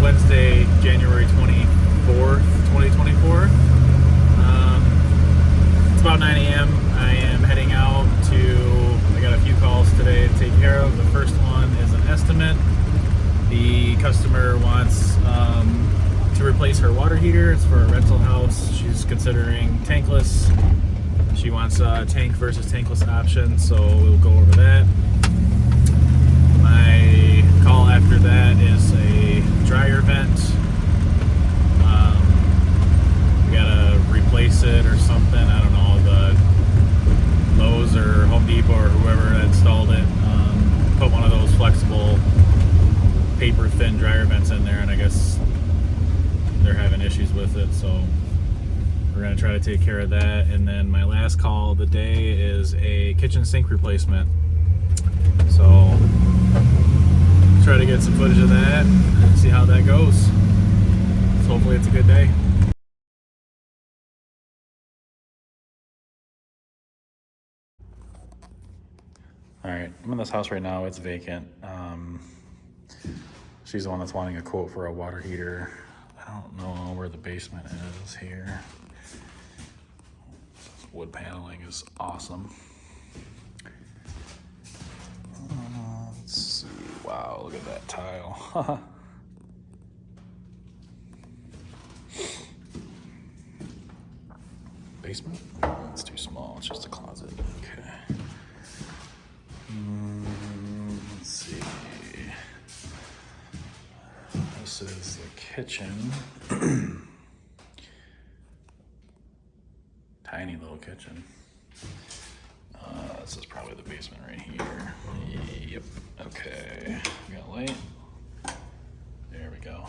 Wednesday, January 24th, 2024. It's about 9 a.m. I am heading out I got a few calls today to take care of. The first one is an estimate. The customer wants to replace her water heater. It's for a rental house. She's considering tankless. She wants a tank versus tankless option, so we'll go over that. My call after that is a dryer vent. We gotta replace it or something. I don't know, the Lowe's or Home Depot or whoever installed it put one of those flexible paper thin dryer vents in there, and I guess they're having issues with it, so we're gonna try to take care of that. And then my last call of the day is a kitchen sink replacement, so try to get some footage of that and see how that goes. So hopefully it's a good day. Alright, I'm in this house right now. It's vacant. She's the one that's wanting a quote for a water heater. I don't know where the basement is here. This wood paneling is awesome. Let's see. Wow, look at that tile. Basement? It's too small. It's just a closet. Okay. Let's see. This is the kitchen. Tiny little kitchen. This is probably the basement right here. Yep. Okay. We got light. There we go.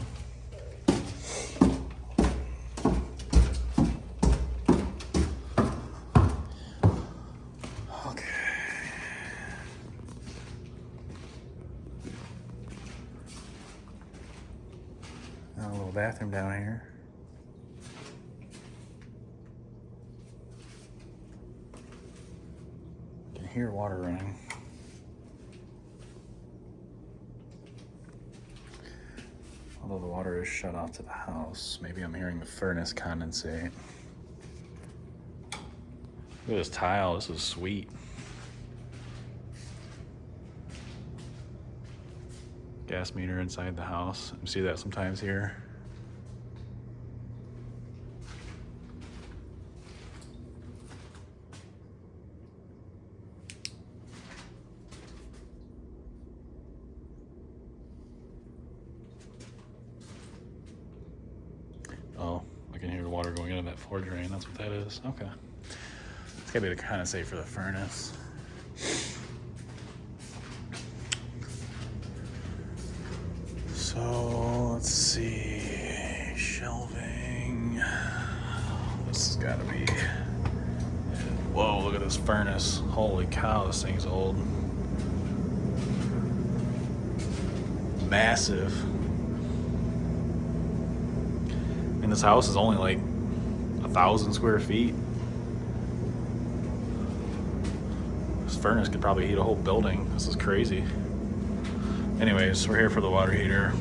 Okay. Got a little bathroom down here. Hear water running. Although the water is shut off to the house, maybe I'm hearing the furnace condensate. Look at this tile, this is sweet. Gas meter inside the house. You see that sometimes here. Oh, I can hear the water going into that floor drain. That's what that is. Okay. It's gotta be the condensate for the furnace. So, let's see. Shelving. This has gotta be... Whoa, look at this furnace. Holy cow, this thing's old. Massive. And this house is only like 1,000 square feet. This furnace could probably heat a whole building. This is crazy. Anyways, we're here for the water heater.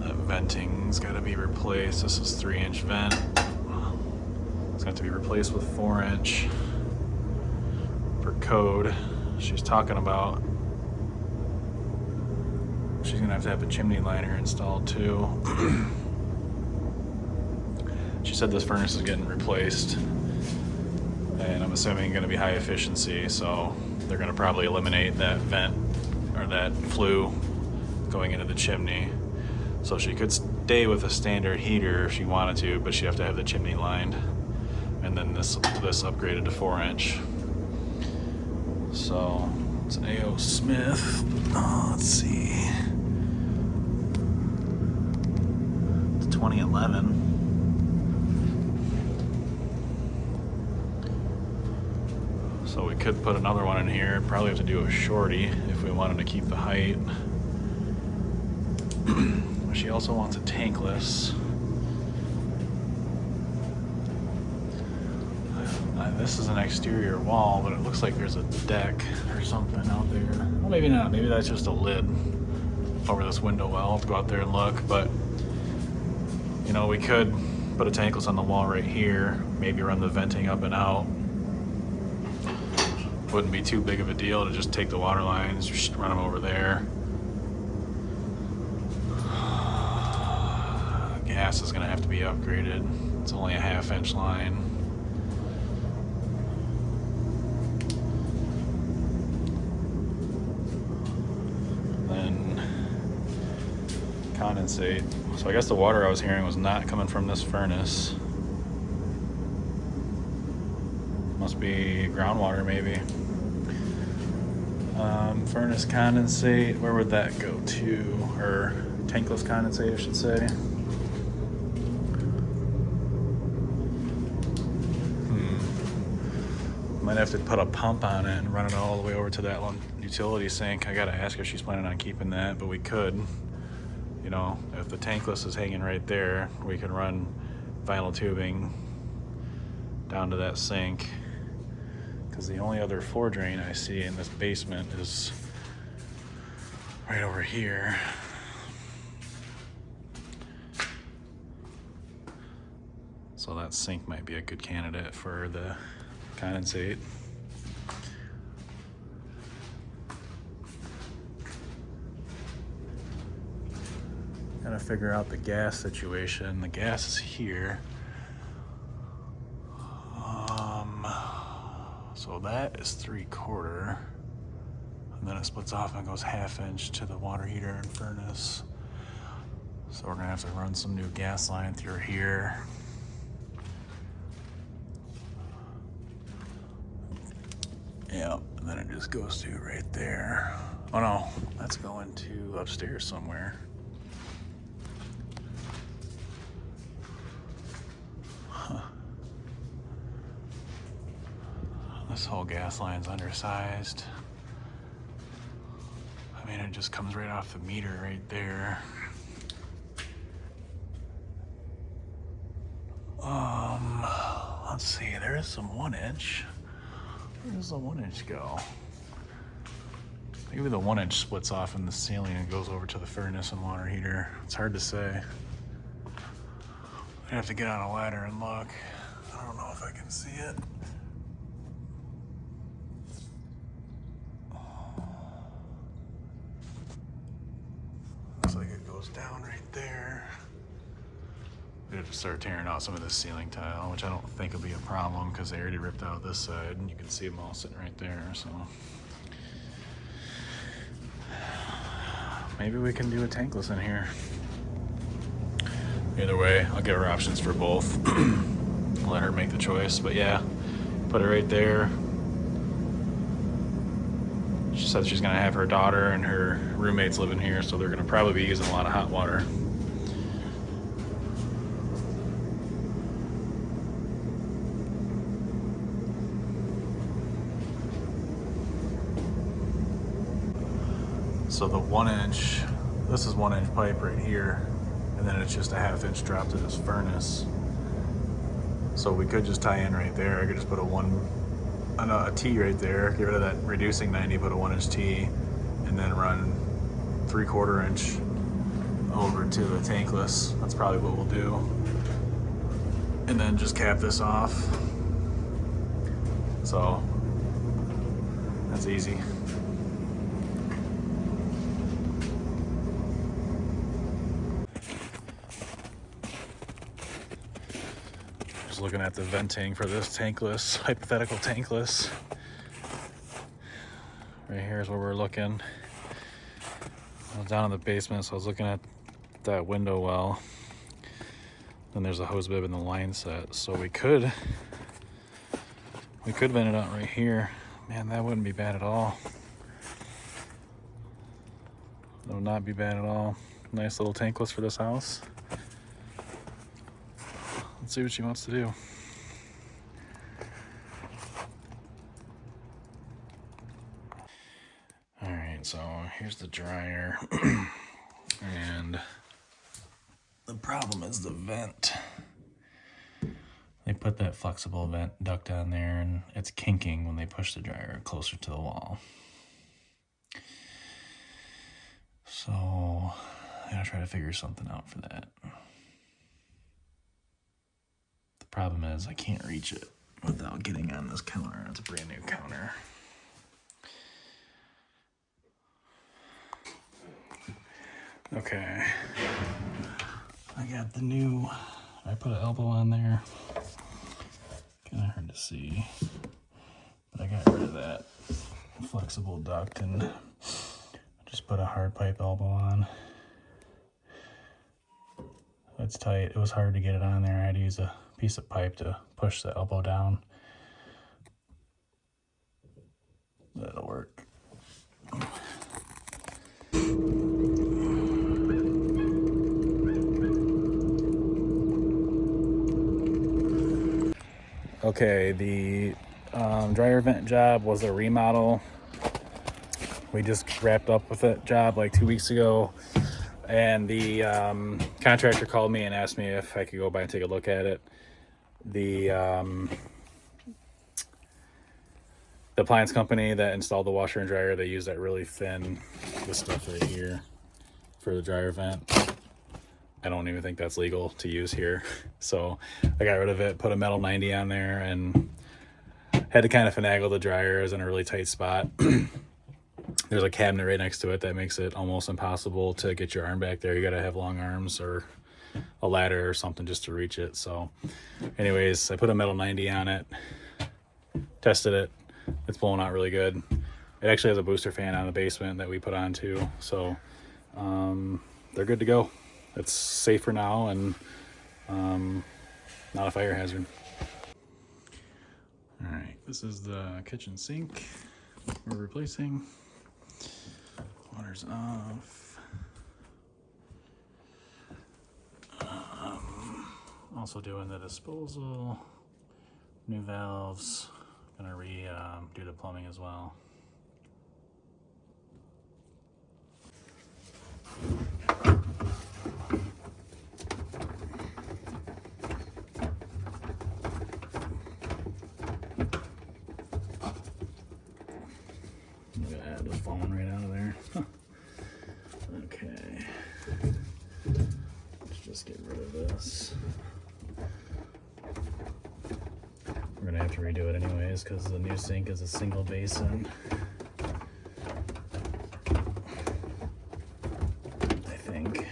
That venting's got to be replaced. This is 3-inch vent. It's got to be replaced with 4-inch for code. She's talking about she's gonna have to have a chimney liner installed too. She said this furnace is getting replaced, and I'm assuming gonna be high efficiency, so they're gonna probably eliminate that vent or that flue going into the chimney. So she could stay with a standard heater if she wanted to, but she'd have to have the chimney lined. And then this upgraded to 4-inch. So it's A.O. Smith. Let's see. It's 2011. So we could put another one in here. Probably have to do a shorty if we wanted to keep the height. She also wants a tankless. This is an exterior wall, but it looks like there's a deck or something out there. Well, maybe not. Maybe that's just a lid over this window well. I'll have to go out there and look, but you know, we could put a tankless on the wall right here, maybe run the venting up and out. Wouldn't be too big of a deal to just take the water lines, just run them over there. Gas is gonna have to be upgraded. It's only a 1/2-inch line. Then condensate. So I guess the water I was hearing was not coming from this furnace. Must be groundwater maybe. Furnace condensate, where would that go to? Or tankless condensate, I should say. Might have to put a pump on it and run it all the way over to that one utility sink. I gotta ask her if she's planning on keeping that, but we could. You know, if the tankless is hanging right there, we can run vinyl tubing down to that sink. Because the only other floor drain I see in this basement is right over here. So that sink might be a good candidate for the condensate. Gotta figure out the gas situation. The gas is here. So that is 3/4, and then it splits off and goes 1/2-inch to the water heater and furnace. So we're gonna have to run some new gas line through here. Yep, and then it just goes to right there. Oh no, that's going to upstairs somewhere. Huh. This whole gas line's undersized. I mean, it just comes right off the meter right there. Let's see, there is some 1-inch. Where does the 1-inch go? Maybe the 1-inch splits off in the ceiling and goes over to the furnace and water heater. It's hard to say. I'd have to get on a ladder and look. I don't know if I can see it. Looks like it goes down right there. We have to start tearing out some of this ceiling tile, which I don't think will be a problem because they already ripped out this side, and you can see them all sitting right there. So maybe we can do a tankless in here. Either way, I'll give her options for both. I'll let her make the choice, but yeah, put it right there. She said she's gonna have her daughter and her roommates living here, so they're gonna probably be using a lot of hot water. So the 1-inch, this is 1-inch pipe right here, and then it's just a 1/2-inch drop to this furnace. So we could just tie in right there. I could just put a T right there, get rid of that reducing 90, put a 1-inch T, and then run 3/4 inch over to the tankless. That's probably what we'll do. And then just cap this off. So that's easy. Just looking at the venting for this tankless, hypothetical tankless. Right here is where we're looking. I was down in the basement, so I was looking at that window well. Then there's a hose bib and the line set. So we could vent it out right here. Man, that wouldn't be bad at all. That would not be bad at all. Nice little tankless for this house. Let's see what she wants to do. All right, so here's the dryer. And the problem is the vent. They put that flexible vent duct on there, and it's kinking when they push the dryer closer to the wall. So I gotta try to figure something out for that. The problem is I can't reach it without getting on this counter. It's a brand new counter. Okay, I got the new, I put an elbow on there. Kind of hard to see, but I got rid of that flexible duct and just put a hard pipe elbow on. It's tight. It was hard to get it on there. I had to use a piece of pipe to push the elbow down. That'll work. Okay, the dryer vent job was a remodel. We just wrapped up with that job like 2 weeks ago, and the contractor called me and asked me if I could go by and take a look at it. The appliance company that installed the washer and dryer, they use that really thin, this stuff right here for the dryer vent. I don't even think that's legal to use here. So I got rid of it, put a metal 90 on there, and had to kind of finagle the dryer. It was in a really tight spot. There's a cabinet right next to it that makes it almost impossible to get your arm back there. You gotta have long arms or a ladder or something just to reach it. So anyways, I put a metal 90 on it, tested it. It's blowing out really good. It actually has a booster fan on the basement that we put on too. So they're good to go. It's safe for now and not a fire hazard. All right, this is the kitchen sink we're replacing. Water's off. Also doing the disposal, new valves. Gonna do the plumbing as well. Look at that, just falling right out of there. Okay, let's just get rid of this. We're gonna have to redo it anyways because the new sink is a single basin. I think.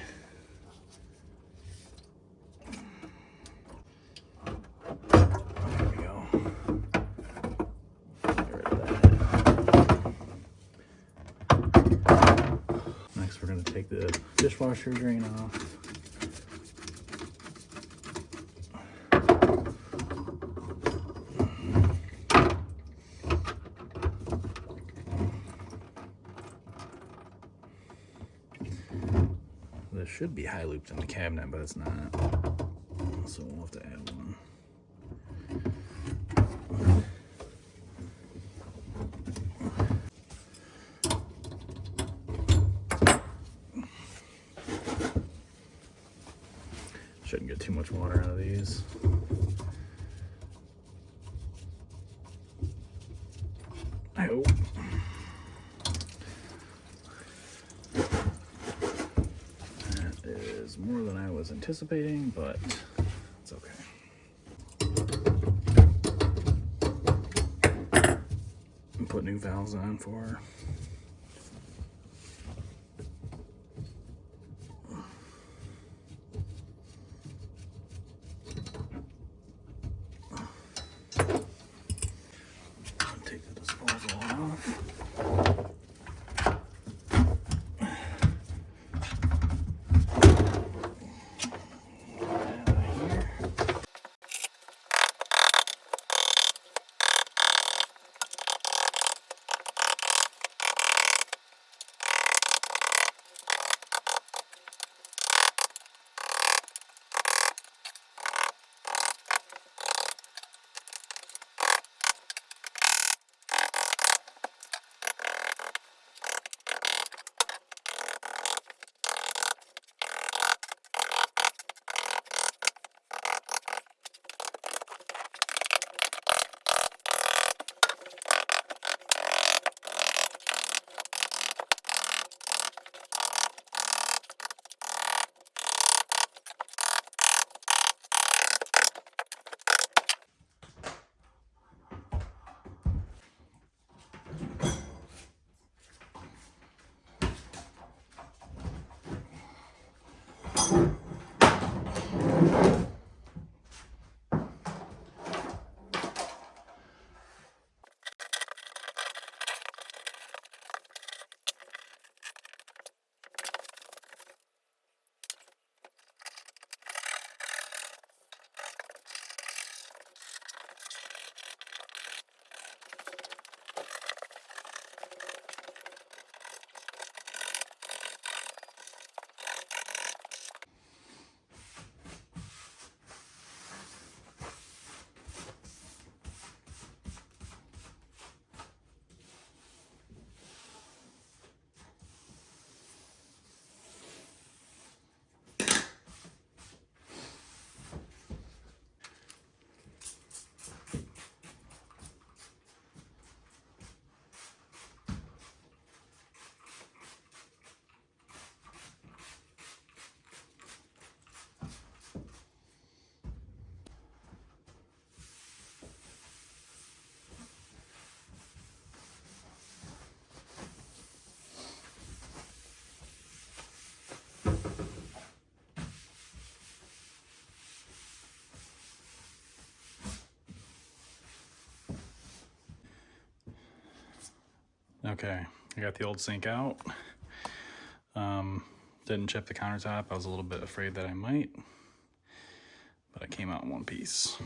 There we go. Get rid of that. Next we're gonna take the dishwasher drain off. There should be high loops in the cabinet, but it's not. So we'll have to add one. Shouldn't get too much water out of these. I hope. That is more than I was anticipating, but it's okay. And put new valves on for take the disposal off. Okay, I got the old sink out. Didn't chip the countertop. I was a little bit afraid that I might, but it came out in one piece.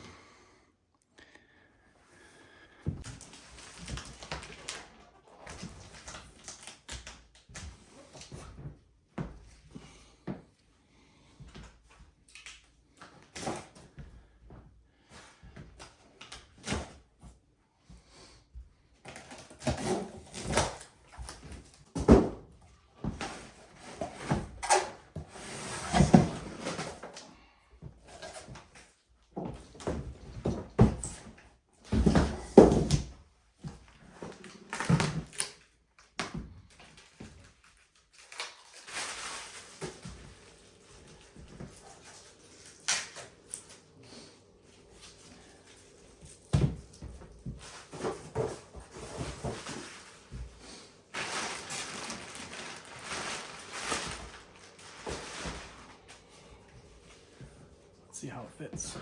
See how it fits.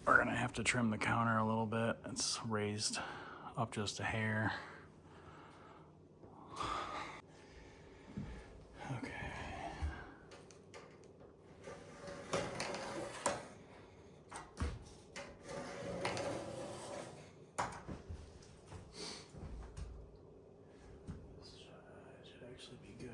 We're gonna have to trim the counter a little bit. It's raised up just a hair. Okay. Should actually be good.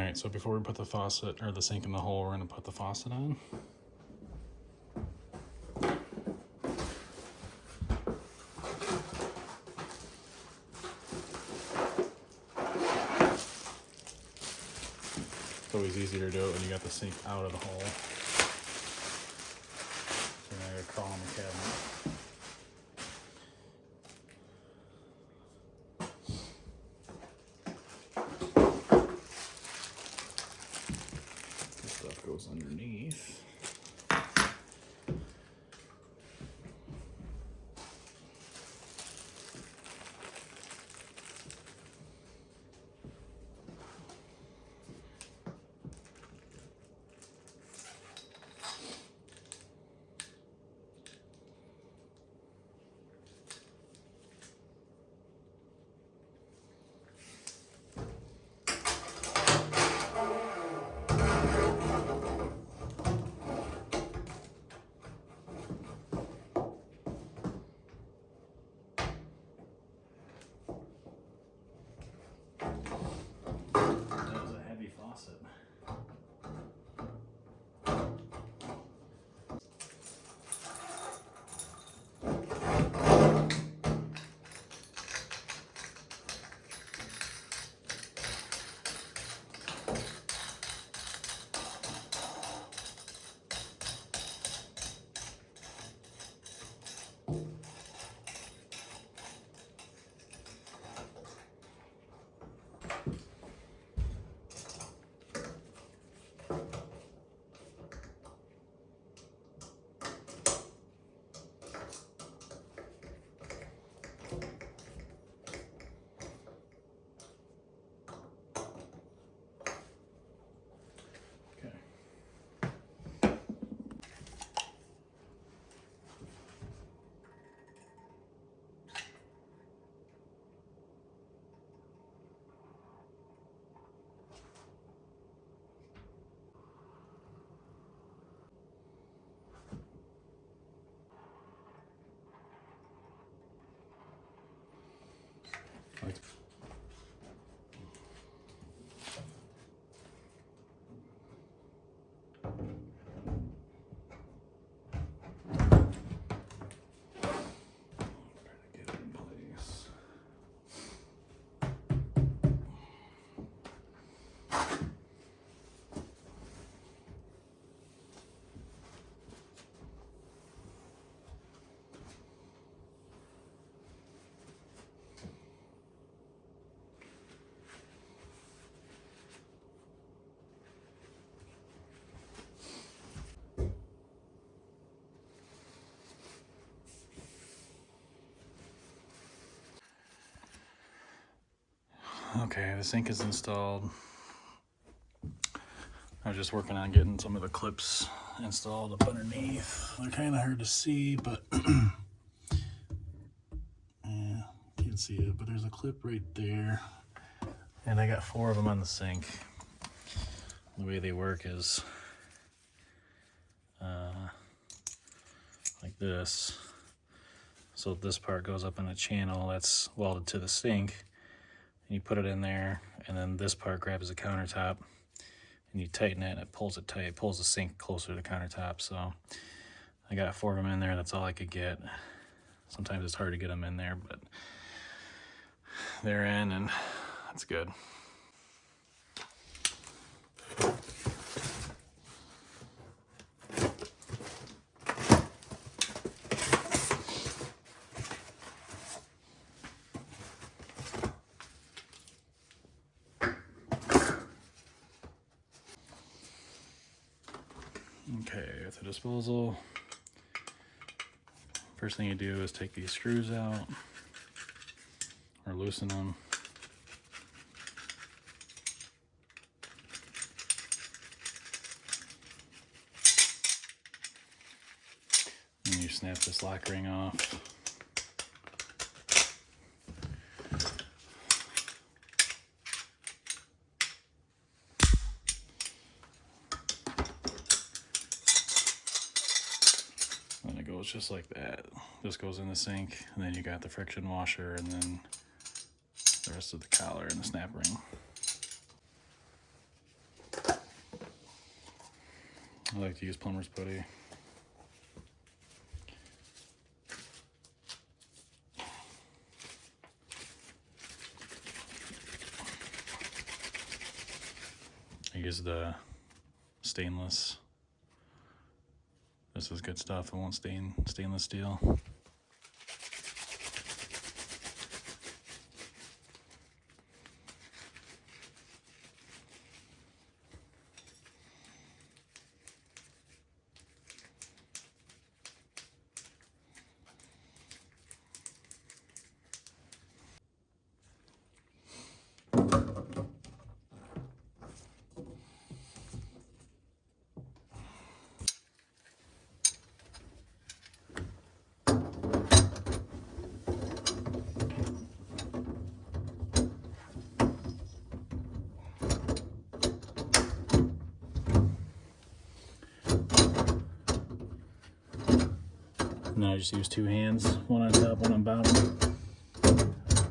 Alright, so before we put the faucet or the sink in the hole, we're going to put the faucet on. It's always easier to do it when you got the sink out of the hole. So now you're crawling the cabinet. This stuff goes underneath. Like, get it in place. Okay, the sink is installed. I was just working on getting some of the clips installed up underneath. They're kind of hard to see, but yeah, can't see it, but there's a clip right there. And I got 4 of them on the sink. The way they work is like this. So this part goes up in a channel that's welded to the sink. You put it in there, and then this part grabs the countertop, and you tighten it, and it pulls it tight. It pulls the sink closer to the countertop. So I got 4 of them in there. That's all I could get. Sometimes it's hard to get them in there, but they're in, and that's good. Okay, with the disposal, first thing you do is take these screws out or loosen them. And you snap this lock ring off. And it goes just like that. This goes in the sink, and then you got the friction washer, and then the rest of the collar and the snap ring. I like to use plumber's putty. I use the stainless. This is good stuff. It won't stain stainless steel. Now I just use two hands, one on top, one on bottom.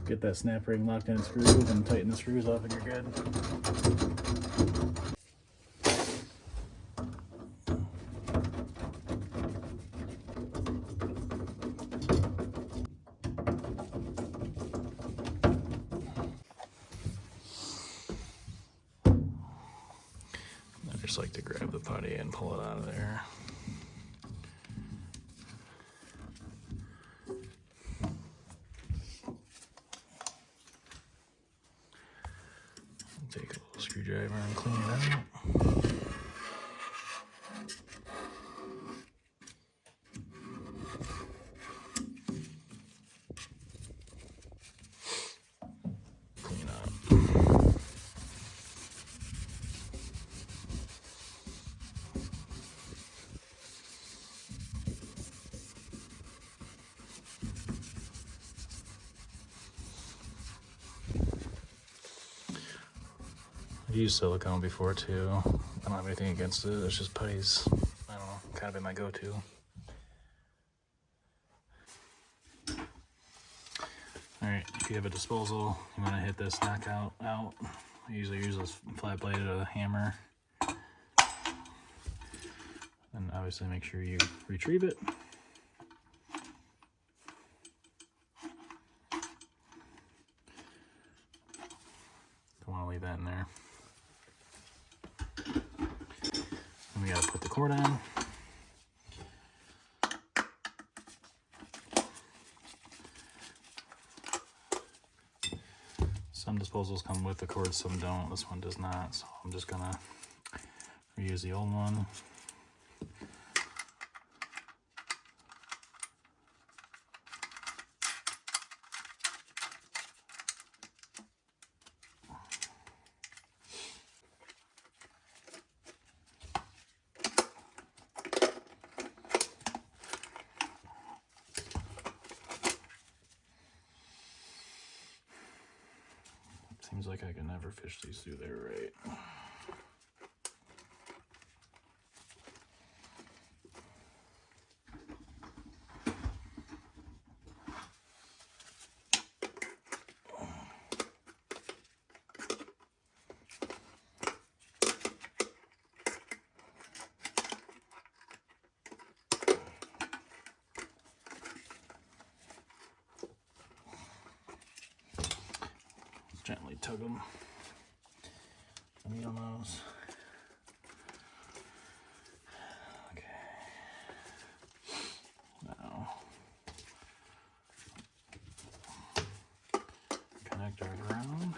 Get that snap ring locked in its groove and tighten the screws up and you're good. I just like to grab the putty and pull it out of there. Take a little screwdriver and clean it out. Clean up. I've used silicone before too. I don't have anything against it. It's just putty's, I don't know, kind of been my go-to. Alright, if you have a disposal, you want to hit this knockout out. I usually use a flat blade or a hammer. And obviously make sure you retrieve it. Don't want to leave that in there. And we got to put the cord on. Some disposals come with the cord, some don't. This one does not, so I'm just gonna reuse the old one. Seems like I can never fish these through there right. Gently tug them. I need on those. Okay. Now connect our ground.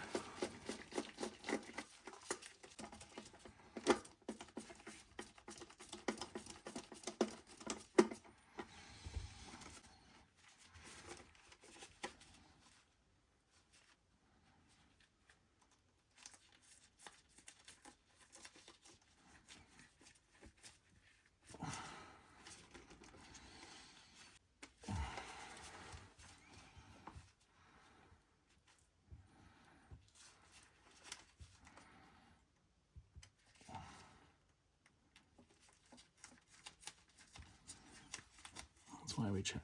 That's why we check.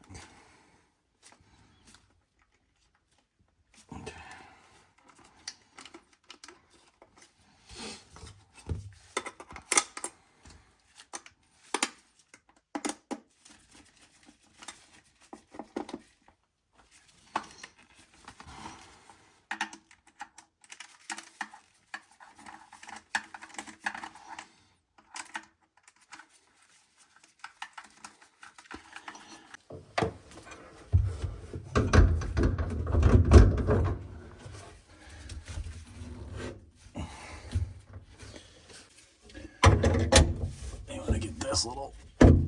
Okay. this little, there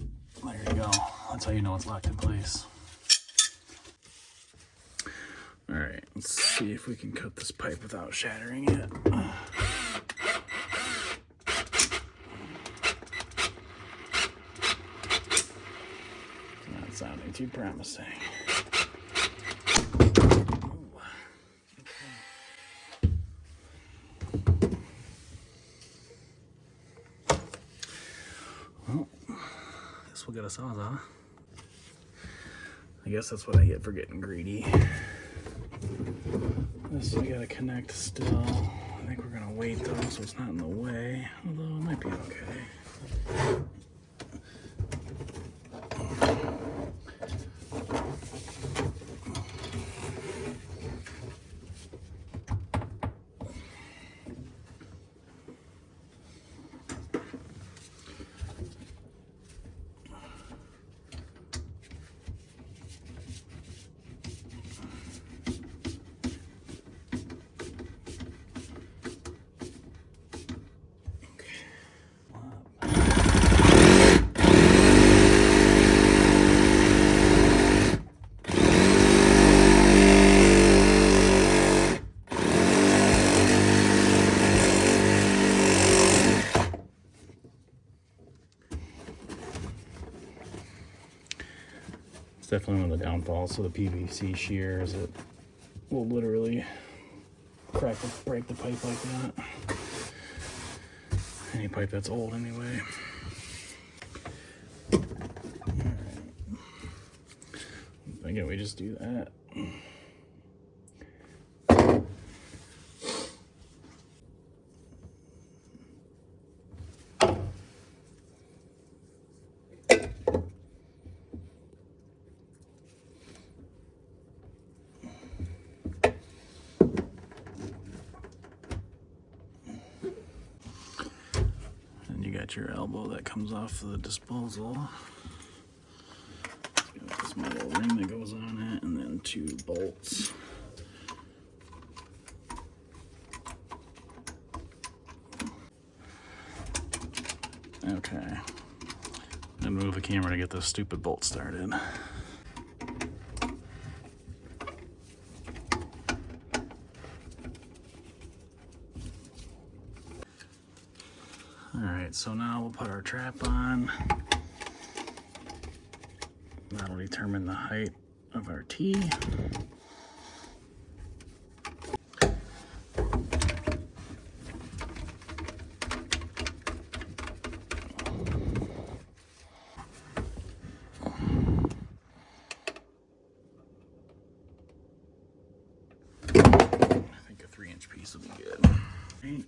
you go. That's how you know it's locked in place. All right, let's see if we can cut this pipe without shattering it. Not sounding too promising. Well, this will get a sawzall. I guess that's what I get for getting greedy. This we gotta connect still. I think we're gonna wait though, so it's not in the way. Although it might be okay. Definitely one of the downfalls of the PVC shear is it will literally break the pipe like that. Any pipe that's old anyway. All right. Again, we just do that. Your elbow that comes off the disposal. It's got this metal ring that goes on it, and then 2 bolts. Okay. I'm gonna move the camera to get this stupid bolt started. Alright, so now we'll put our trap on. That'll determine the height of our T. I think a 3-inch piece will be good. Right.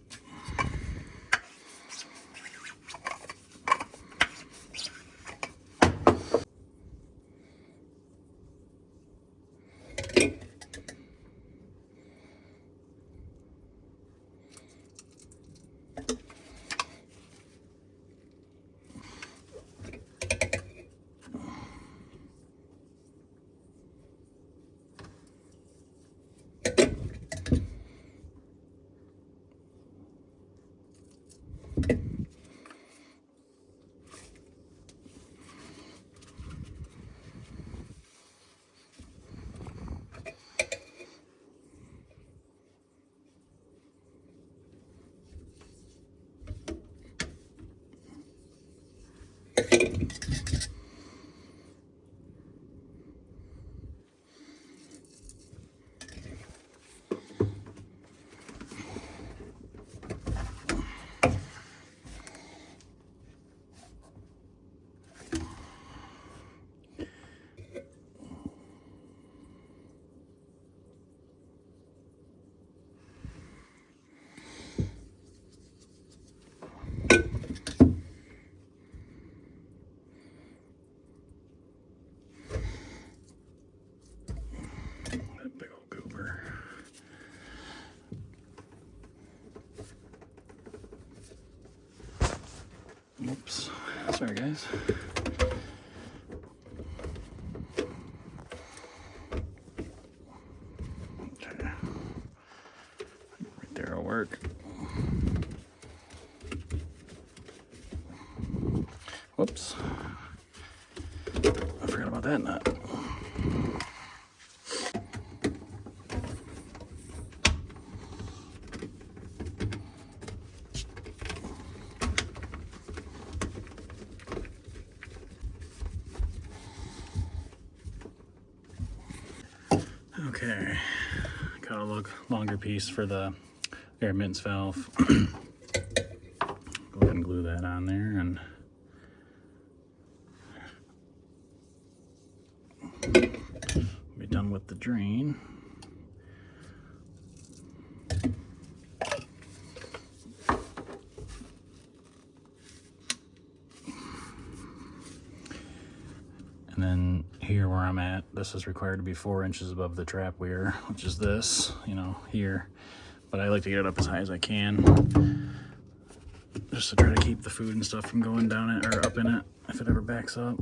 Oops, sorry guys. Okay. Right there will work. Whoops. out that nut. Okay, got a longer piece for the air admittance valve. Go ahead and glue that on there, and be done with the drain. And then here where I'm at, this is required to be 4 inches above the trap weir, which is this, you know, here. But I like to get it up as high as I can, just to try to keep the food and stuff from going down it or up in it if it ever backs up.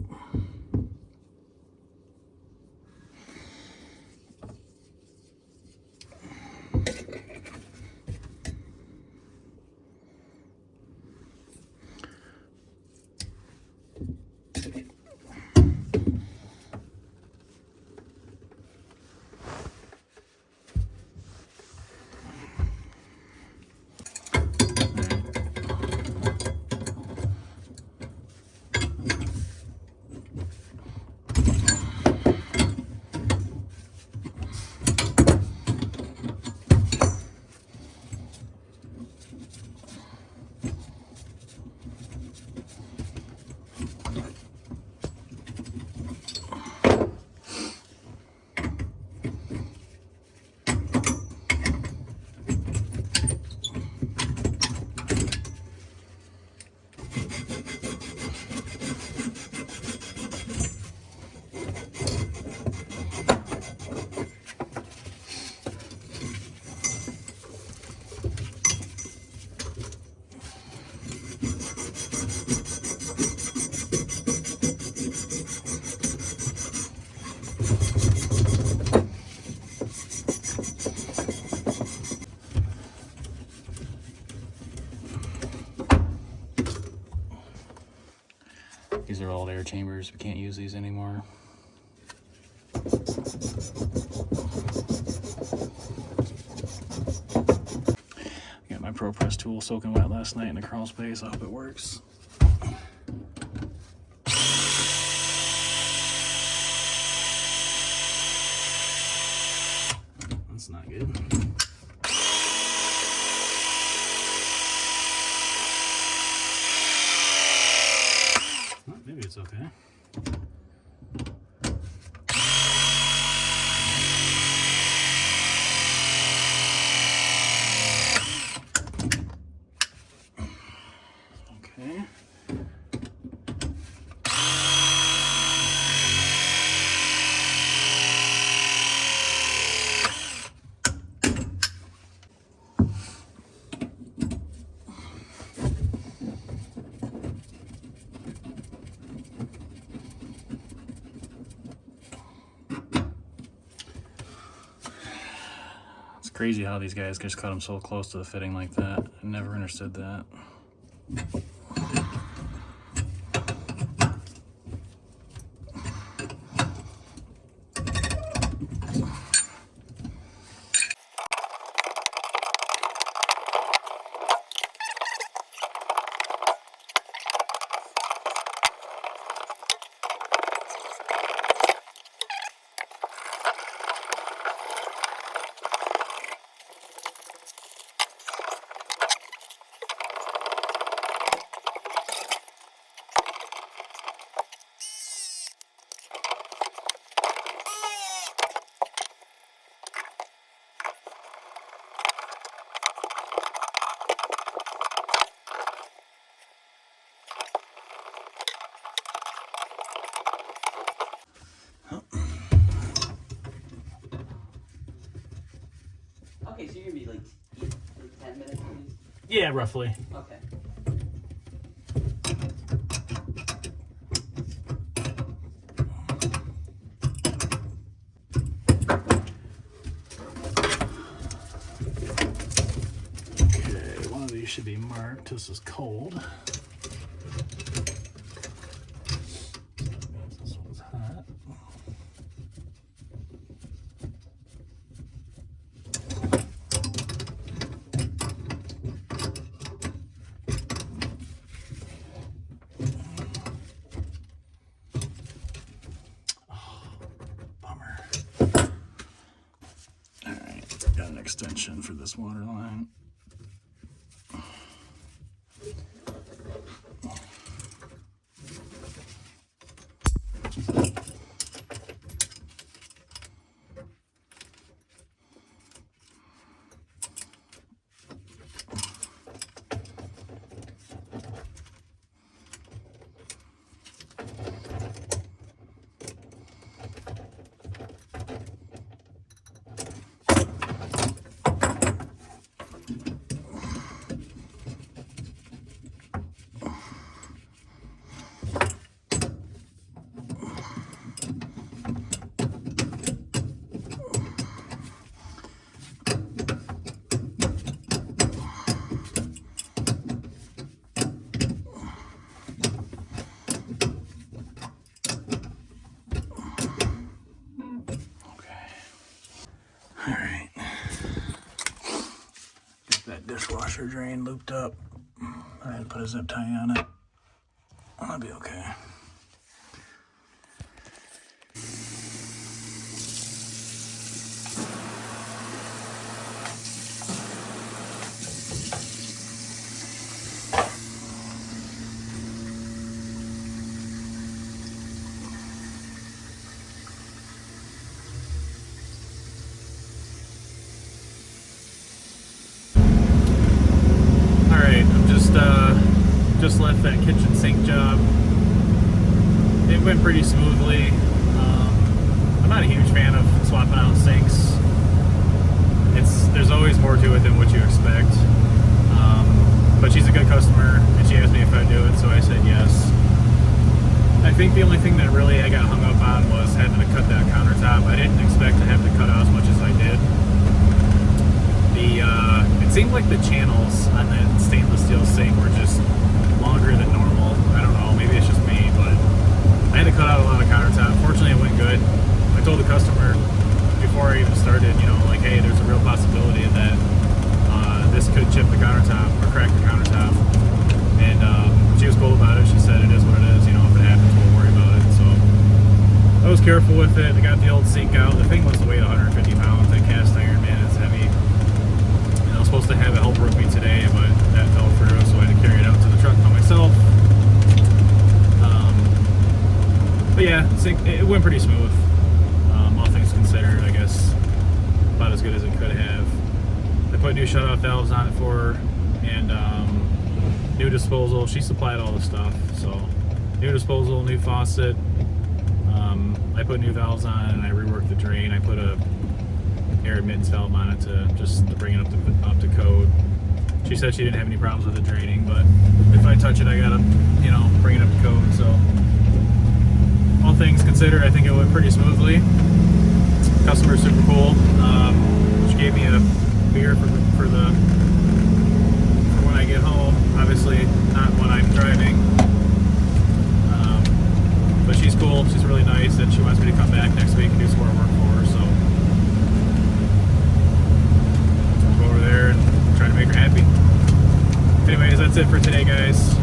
These are old air chambers. We can't use these anymore. Got my Pro Press tool soaking wet last night in the crawl space. I hope it works. That's not good. Maybe it's okay. Okay. Crazy how these guys just cut them so close to the fitting like that. I never understood that. Okay, so you're gonna be like 10 minutes, please? Yeah, roughly. Okay. Okay, one of these should be marked. This is cold. This one's hot. extension for this water line. Alright. Get that dishwasher drain looped up. I had to put a zip tie on it. I'll be okay. Just left that kitchen sink job. It went pretty smoothly. I'm not a huge fan of swapping out sinks. There's always more to it than what you expect. But she's a good customer, and she asked me if I'd do it, so I said yes. I think the only thing that really I got hung up on was having to cut that countertop. I didn't expect to have to cut out as much as I did. It seemed like the channels on that stainless steel sink were just longer than normal. I don't know, maybe it's just me, but I had to cut out a lot of countertop. Fortunately, it went good. I told the customer before I even started, you know, like, hey, there's a real possibility that this could chip the countertop or crack the countertop. And she was cool about it. She said it is what it is, you know, if it happens, we'll worry about it. So I was careful with it. I got the old sink out. The thing must have weighed 150 pounds. That cast iron, man, it's heavy. And I was supposed to have a helper with me today, but that fell through, so I had to carry it out to the truck by myself. But yeah, it went pretty smooth. All things considered, I guess about as good as it could have. I put new shutoff valves on it for her, and new disposal. She supplied all the stuff, so new disposal, new faucet. I put new valves on, and I reworked the drain. I put a air admittance valve on it to bring it up to code. She said she didn't have any problems with it draining, but if I touch it, I gotta, you know, bring it up to code. So all things considered, I think it went pretty smoothly. Customer's super cool. She gave me a beer for when I get home. Obviously, not when I'm driving. But she's cool. She's really nice, and she wants me to come back next week and do some more work for her. So I'll go over there and try to make her happy. Anyways, that's it for today, guys.